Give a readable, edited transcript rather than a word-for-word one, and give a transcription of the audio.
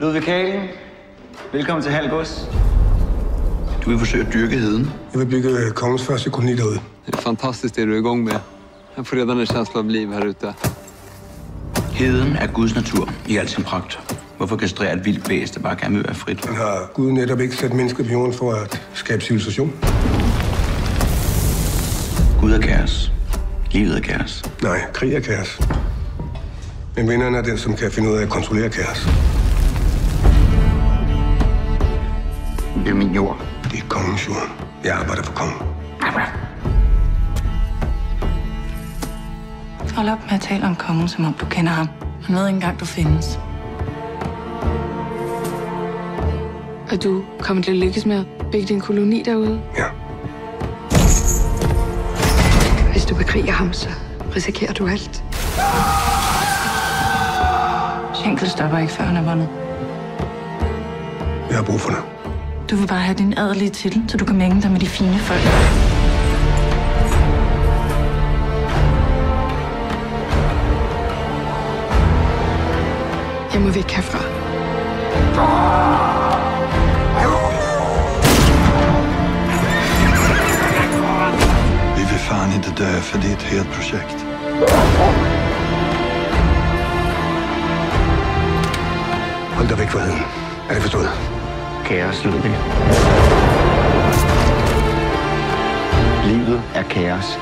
Ludvig Kagen, velkommen til Halv Gods. Du vil forsøge at dyrke heden. Jeg vil bygge kongens første koloni derude. Det er fantastisk, det du er i gang med. Jeg får redan en känsla av liv her ute. Heden er Guds natur i al sin pragt. Hvorfor kastrere et vildt bæst, der bare gerne vil være frit? Men har Gud netop ikke sat mennesker på jorden for at skabe civilisation? Gud er kaos. Livet er kaos. Nej, krig er kaos. Men vinderen er den, som kan finde ud af at kontrollere kaos. Det er min jord. Det er kongens jord. Jeg arbejder for kongen. Hold op med at tale om kongen, som om du kender ham. Han ved ikke engang, du findes. Og du kommer til at lykkes med at bygge din koloni derude? Ja. Hvis du bekriger ham, så risikerer du alt. Schenkel stopper ikke, før han er vundet. Jeg har brug for dig. Du vil bare have din adelige titel, så du kan mænge dig med de fine folk. Jeg må væk herfra. Vi vill fan inte dö, för det är ett helt projekt. Hold dig væk fra heden. Er det forstået? Kaos, Ludvig. Livet er kaos.